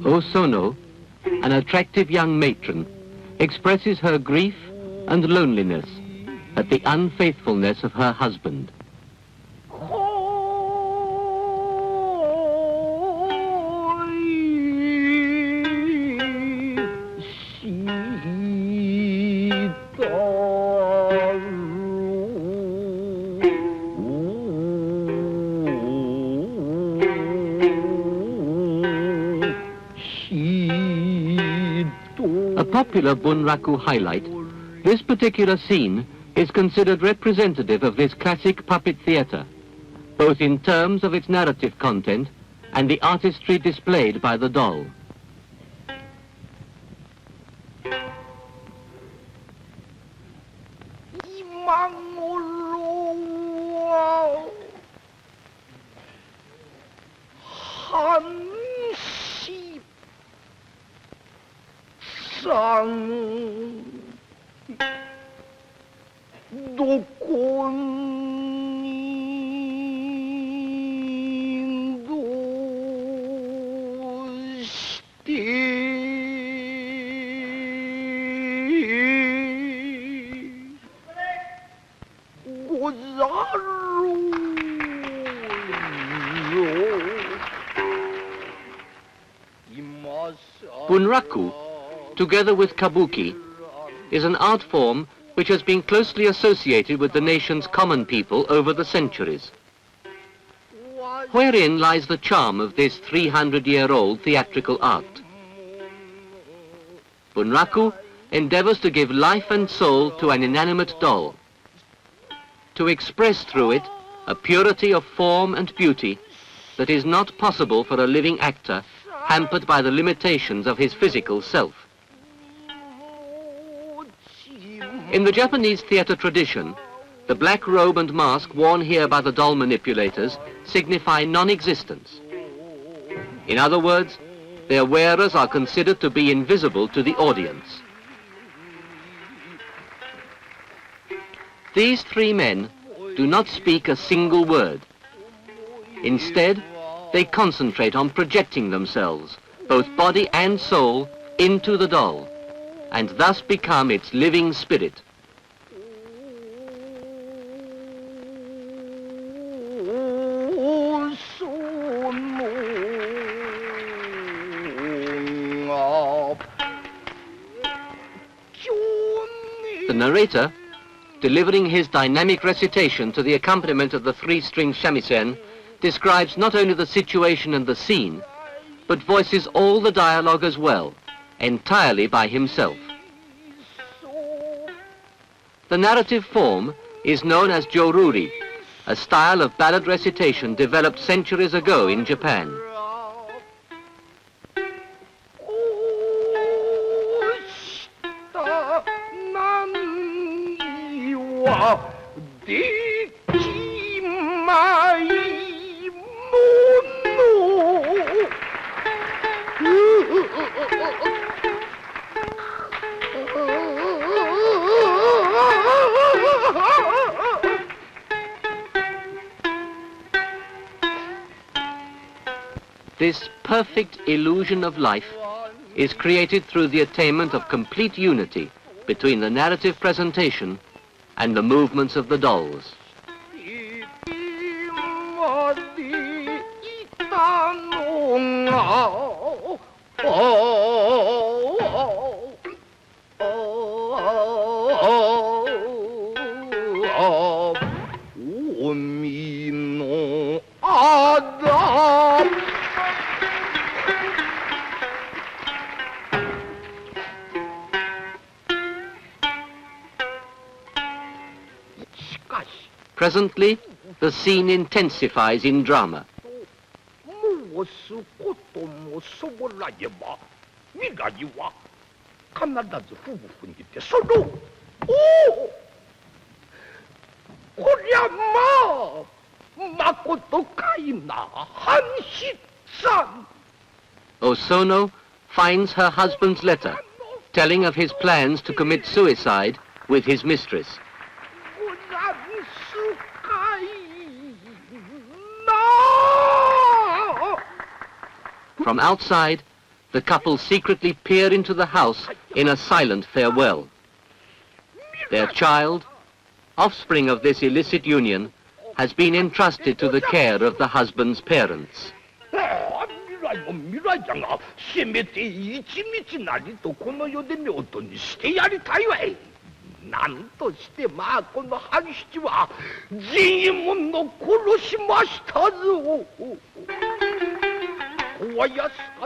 Osono, an attractive young matron, expresses her grief and loneliness at the unfaithfulness of her husband. A popular Bunraku highlight, this particular scene is considered representative of this classic puppet theatre, both in terms of its narrative content and the artistry displayed by the doll. Bunraku, together with kabuki, is an art form which has been closely associated with the nation's common people over the centuries. Wherein lies the charm of this 300-year-old theatrical art? Bunraku endeavors to give life and soul to an inanimate doll, to express through it a purity of form and beauty that is not possible for a living actor hampered by the limitations of his physical self. In the Japanese theatre tradition, the black robe and mask worn here by the doll manipulators signify non-existence. In other words, their wearers are considered to be invisible to the audience. These three men do not speak a single word. Instead, they concentrate on projecting themselves, both body and soul, into the doll, and thus become its living spirit. The narrator, delivering his dynamic recitation to the accompaniment of the three-string shamisen, describes not only the situation and the scene, but voices all the dialogue as well, entirely by himself. The narrative form is known as joruri, a style of ballad recitation developed centuries ago in Japan. This perfect illusion of life is created through the attainment of complete unity between the narrative presentation and the movements of the dolls. Presently, the scene intensifies in drama. Osono finds her husband's letter, telling of his plans to commit suicide with his mistress. From outside, the couple secretly peer into the house in a silent farewell. Their child, offspring of this illicit union, has been entrusted to the care of the husband's parents.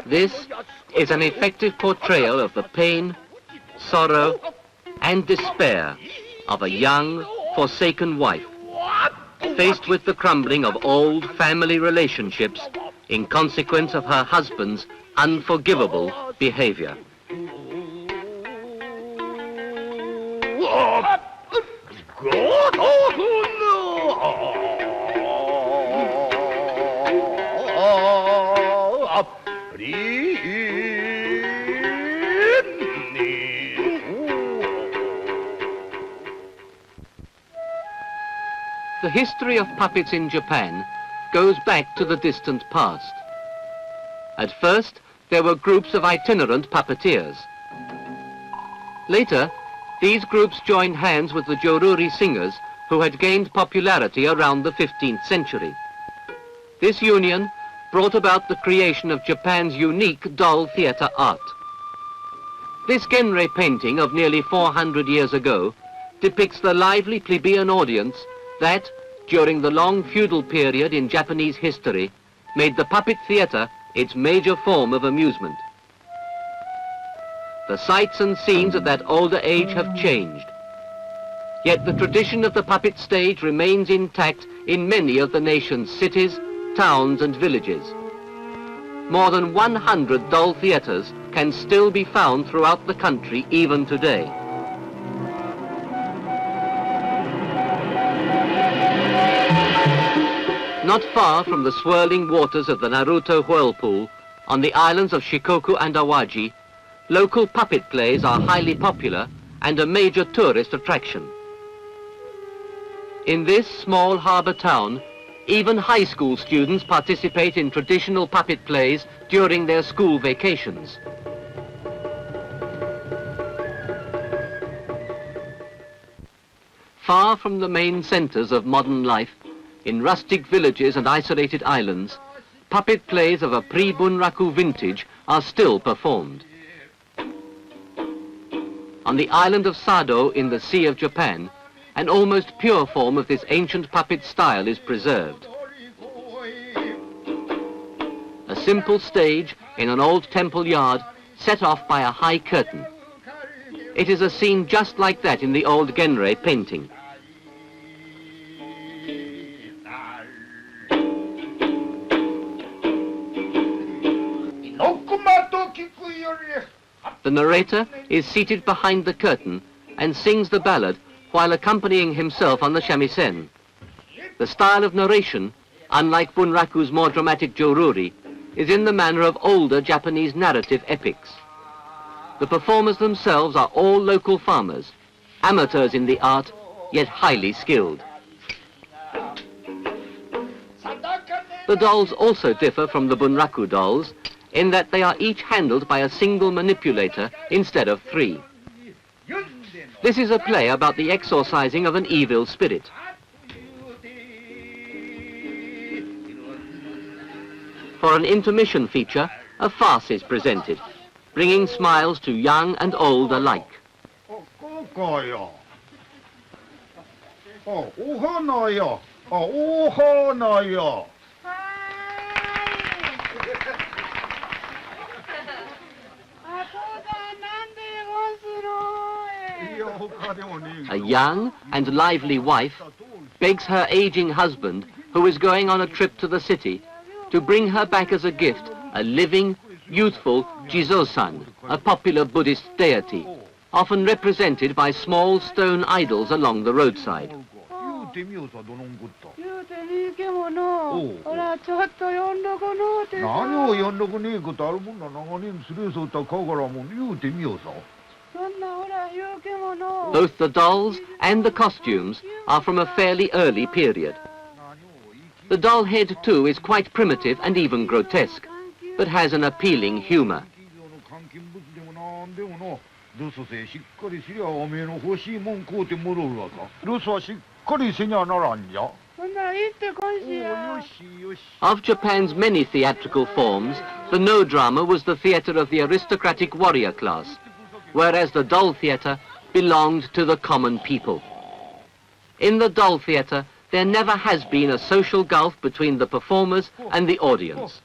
This is an effective portrayal of the pain, sorrow, and despair of a young, forsaken wife, faced with the crumbling of old family relationships in consequence of her husband's unforgivable behavior. The history of puppets in Japan goes back to the distant past. At first, there were groups of itinerant puppeteers. Later, these groups joined hands with the Joruri singers who had gained popularity around the 15th century. This union brought about the creation of Japan's unique doll theater art. This genre painting of nearly 400 years ago depicts the lively plebeian audience that, during the long feudal period in Japanese history, made the puppet theater its major form of amusement. The sights and scenes of that older age have changed. Yet the tradition of the puppet stage remains intact in many of the nation's cities, towns and villages. More than 100 doll theaters can still be found throughout the country even today. Not far from the swirling waters of the Naruto whirlpool, on the islands of Shikoku and Awaji, local puppet plays are highly popular and a major tourist attraction. In this small harbour town, even high school students participate in traditional puppet plays during their school vacations. Far from the main centres of modern life, in rustic villages and isolated islands, puppet plays of a pre-Bunraku vintage are still performed. On the island of Sado in the Sea of Japan, an almost pure form of this ancient puppet style is preserved. A simple stage in an old temple yard set off by a high curtain. It is a scene just like that in the old genre painting. The narrator is seated behind the curtain and sings the ballad while accompanying himself on the shamisen. The style of narration, unlike Bunraku's more dramatic joruri, is in the manner of older Japanese narrative epics. The performers themselves are all local farmers, amateurs in the art, yet highly skilled. The dolls also differ from the Bunraku dolls in that they are each handled by a single manipulator instead of 3. This is a play about the exorcising of an evil spirit. For an intermission feature, a farce is presented, bringing smiles to young and old alike. A young and lively wife, begs her aging husband, who is going on a trip to the city, to bring her back as a gift a living, youthful Jizo-san, a popular Buddhist deity, often represented by small stone idols along the roadside. Both the dolls and the costumes are from a fairly early period. The doll head too is quite primitive and even grotesque, but has an appealing humor. Of Japan's many theatrical forms, the no drama was the theatre of the aristocratic warrior class, whereas the doll theatre belonged to the common people. In the doll theatre, there never has been a social gulf between the performers and the audience.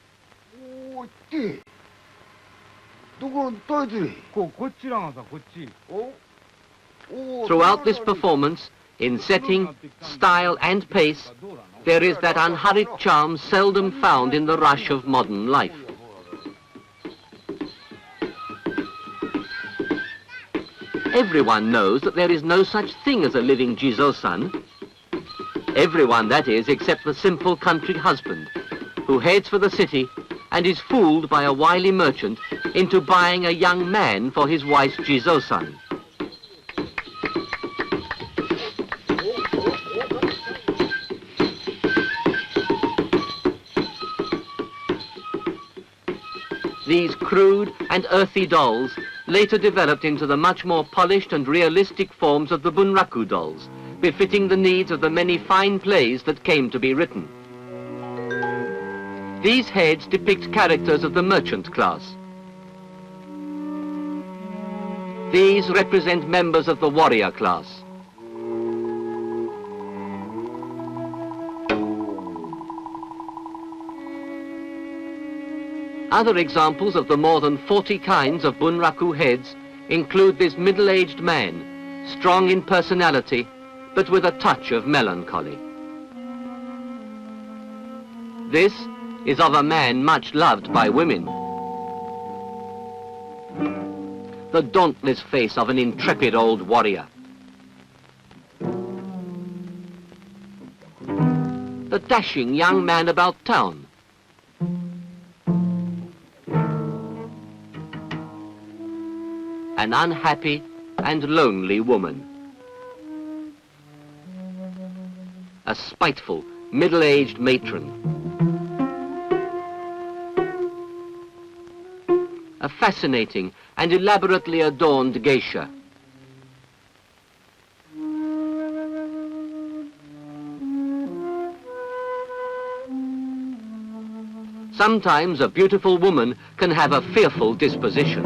Throughout this performance, in setting, style and pace, there is that unhurried charm seldom found in the rush of modern life. Everyone knows that there is no such thing as a living Jizo-san. Everyone, that is, except the simple country husband, who heads for the city and is fooled by a wily merchant into buying a young man for his wife's Jizo-san. These crude and earthy dolls later developed into the much more polished and realistic forms of the Bunraku dolls, befitting the needs of the many fine plays that came to be written. These heads depict characters of the merchant class. These represent members of the warrior class. Other examples of the more than 40 kinds of Bunraku heads include this middle-aged man, strong in personality, but with a touch of melancholy. This is of a man much loved by women. The dauntless face of an intrepid old warrior. The dashing young man about town. An unhappy and lonely woman. A spiteful, middle-aged matron. A fascinating and elaborately adorned geisha. Sometimes a beautiful woman can have a fearful disposition.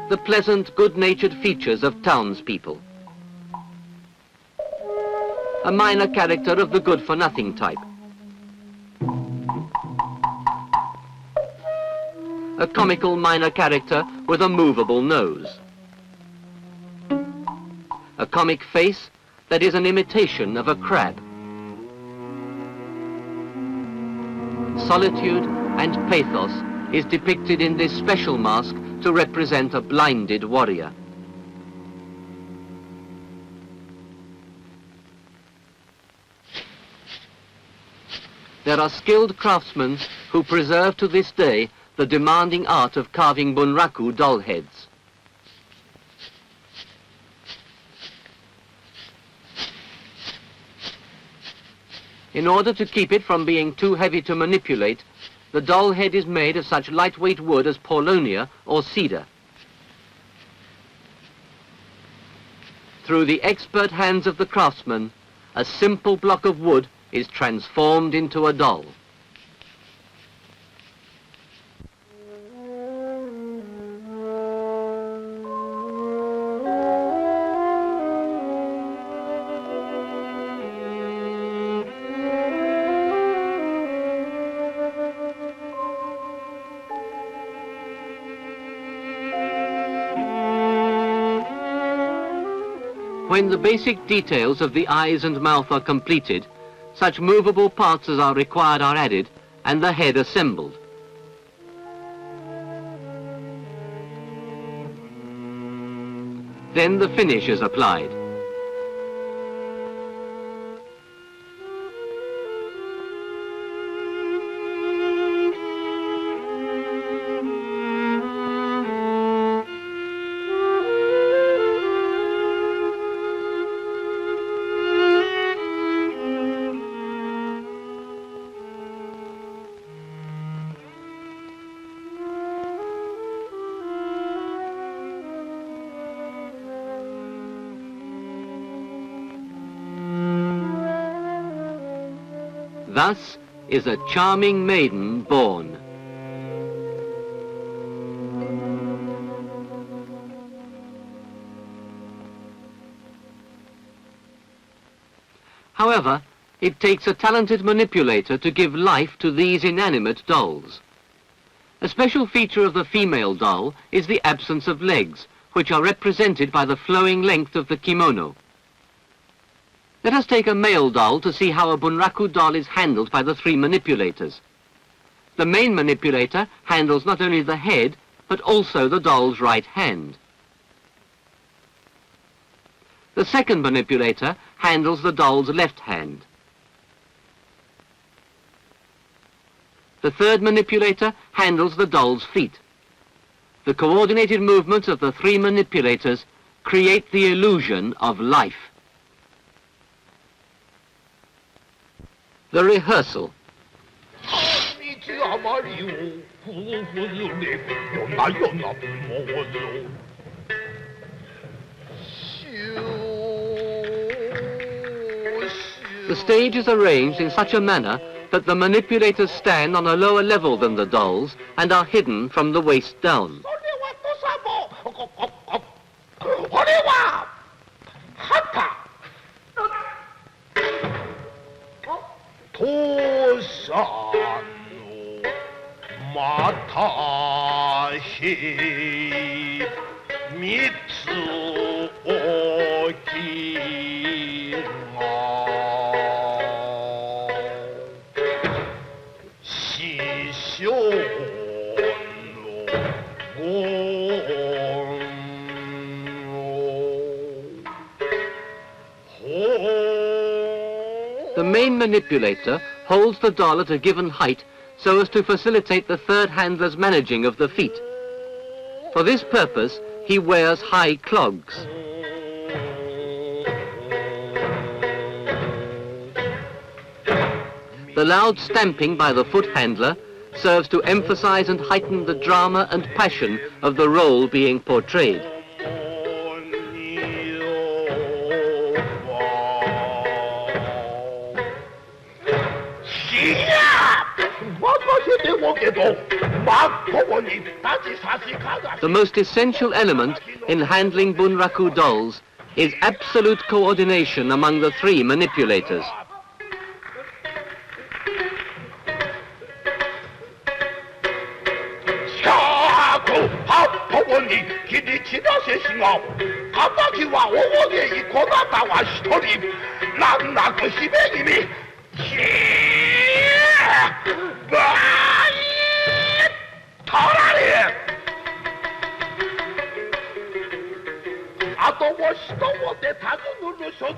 The pleasant, good-natured features of townspeople. A minor character of the good-for-nothing type. A comical minor character with a movable nose. A comic face that is an imitation of a crab. Solitude and pathos is depicted in this special mask to represent a blinded warrior. There are skilled craftsmen who preserve to this day the demanding art of carving Bunraku doll heads. In order to keep it from being too heavy to manipulate, the doll head is made of such lightweight wood as paulownia or cedar. Through the expert hands of the craftsman, a simple block of wood is transformed into a doll. When the basic details of the eyes and mouth are completed, such movable parts as are required are added and the head assembled. Then the finish is applied. Thus is a charming maiden born. However, it takes a talented manipulator to give life to these inanimate dolls. A special feature of the female doll is the absence of legs, which are represented by the flowing length of the kimono. Let us take a male doll to see how a Bunraku doll is handled by the three manipulators. The main manipulator handles not only the head, but also the doll's right hand. The second manipulator handles the doll's left hand. The third manipulator handles the doll's feet. The coordinated movements of the three manipulators create the illusion of life. The rehearsal. The stage is arranged in such a manner that the manipulators stand on a lower level than the dolls and are hidden from the waist down. The main manipulator holds the doll at a given height so as to facilitate the third handler's managing of the feet. For this purpose, he wears high clogs. The loud stamping by the foot handler serves to emphasize and heighten the drama and passion of the role being portrayed. The most essential element in handling Bunraku dolls is absolute coordination among the three manipulators.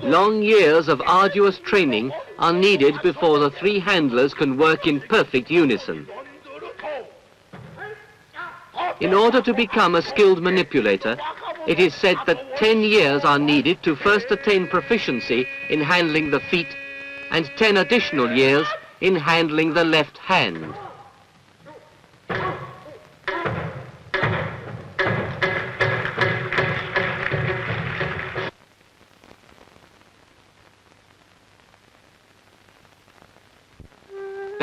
Long years of arduous training are needed before the three handlers can work in perfect unison. In order to become a skilled manipulator, it is said that 10 years are needed to first attain proficiency in handling the feet and 10 additional years in handling the left hand.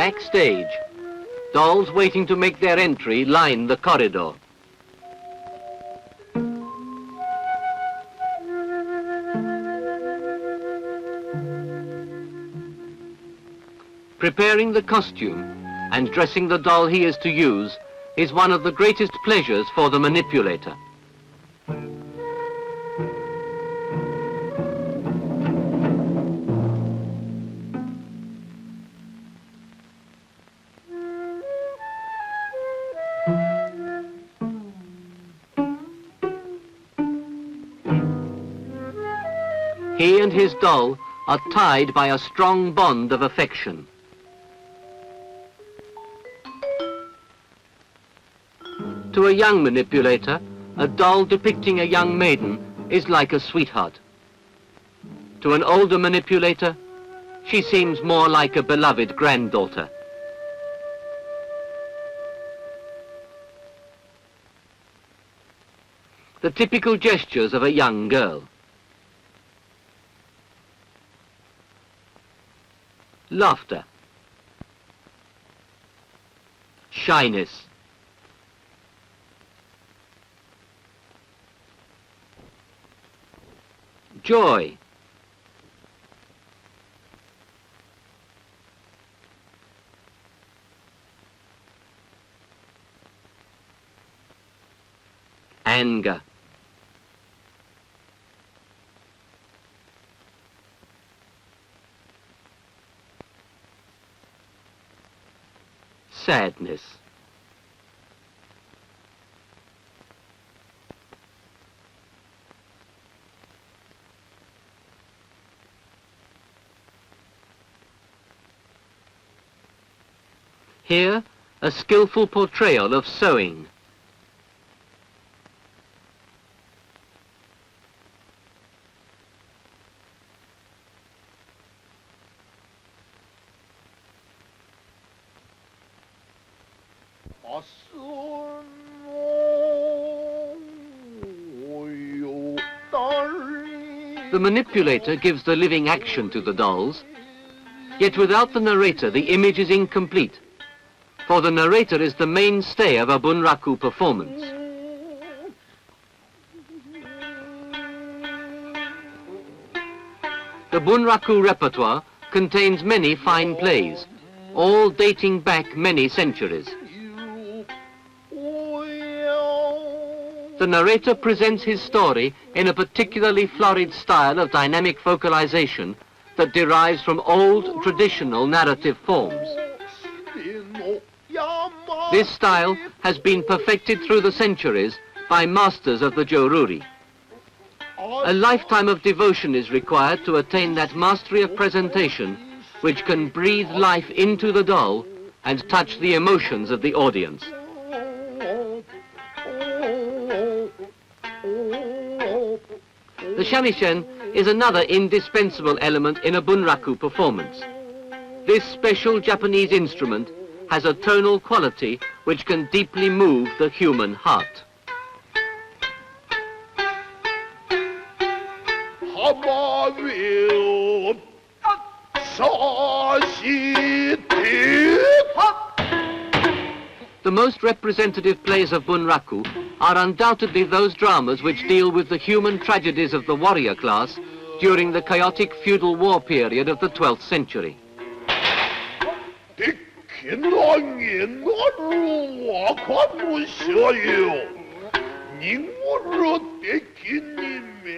Backstage. Dolls waiting to make their entry line the corridor. Preparing the costume and dressing the doll he is to use is one of the greatest pleasures for the manipulator. He and his doll are tied by a strong bond of affection. To a young manipulator, a doll depicting a young maiden is like a sweetheart. To an older manipulator, she seems more like a beloved granddaughter. The typical gestures of a young girl. Laughter. Shyness. Joy. Anger. Sadness. Here, a skillful portrayal of sewing. The manipulator gives the living action to the dolls, yet without the narrator the image is incomplete, for the narrator is the mainstay of a Bunraku performance. The Bunraku repertoire contains many fine plays, all dating back many centuries. The narrator presents his story in a particularly florid style of dynamic vocalization that derives from old traditional narrative forms. This style has been perfected through the centuries by masters of the Joruri. A lifetime of devotion is required to attain that mastery of presentation which can breathe life into the doll and touch the emotions of the audience. The shamisen is another indispensable element in a Bunraku performance. This special Japanese instrument has a tonal quality which can deeply move the human heart. The most representative plays of Bunraku are undoubtedly those dramas which deal with the human tragedies of the warrior class during the chaotic feudal war period of the 12th century.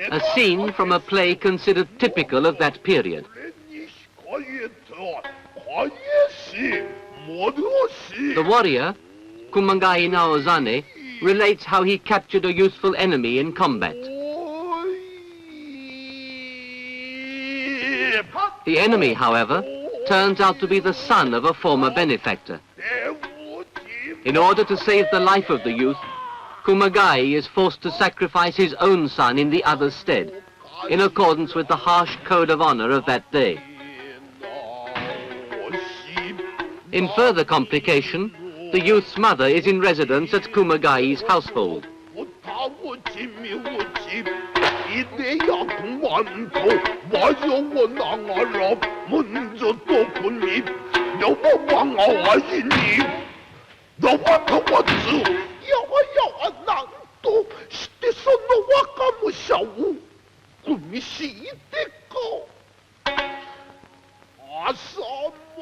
A scene from a play considered typical of that period. The warrior, Kumagai Naozane, relates how he captured a youthful enemy in combat. The enemy, however, turns out to be the son of a former benefactor. In order to save the life of the youth, Kumagai is forced to sacrifice his own son in the other's stead, in accordance with the harsh code of honor of that day. In further complication, the youth's mother is in residence at Kumagai's household.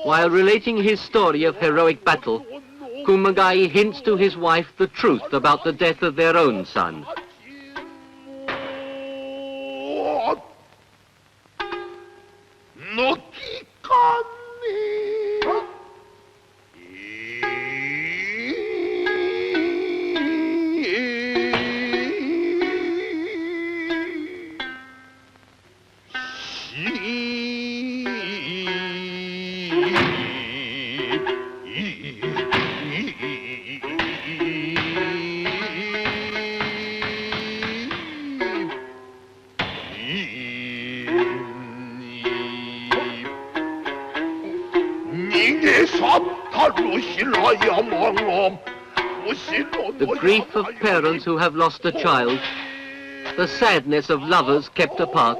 While relating his story of heroic battle, Kumagai hints to his wife the truth about the death of their own son. The grief of parents who have lost a child, the sadness of lovers kept apart.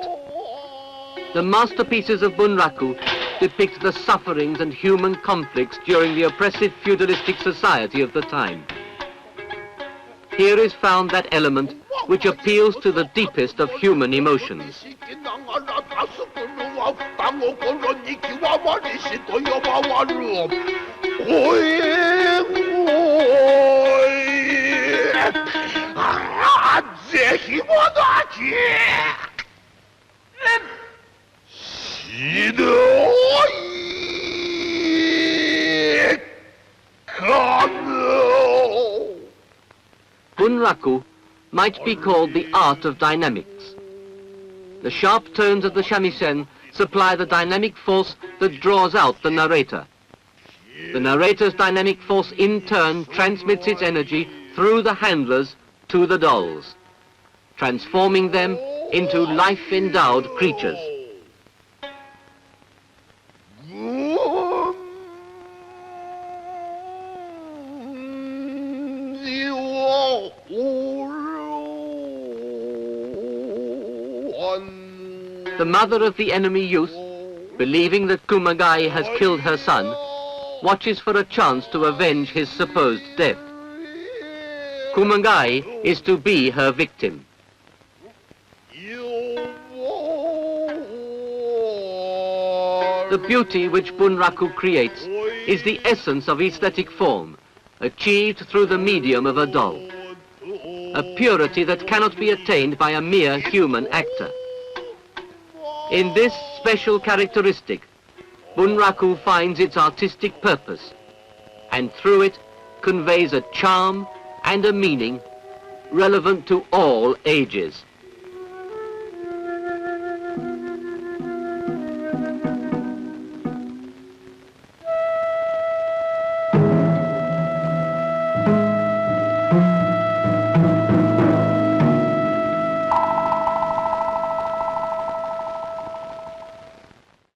The masterpieces of Bunraku depict the sufferings and human conflicts during the oppressive feudalistic society of the time. Here is found that element which appeals to the deepest of human emotions. Bunraku might be called the art of dynamics. The sharp tones of the shamisen supply the dynamic force that draws out the narrator. The narrator's dynamic force in turn transmits its energy through the handlers to the dolls, transforming them into life-endowed creatures. The mother of the enemy youth, believing that Kumagai has killed her son, watches for a chance to avenge his supposed death. Kumagai is to be her victim. The beauty which Bunraku creates is the essence of aesthetic form, achieved through the medium of a doll. A purity that cannot be attained by a mere human actor. In this special characteristic, Bunraku finds its artistic purpose, and through it conveys a charm and a meaning relevant to all ages.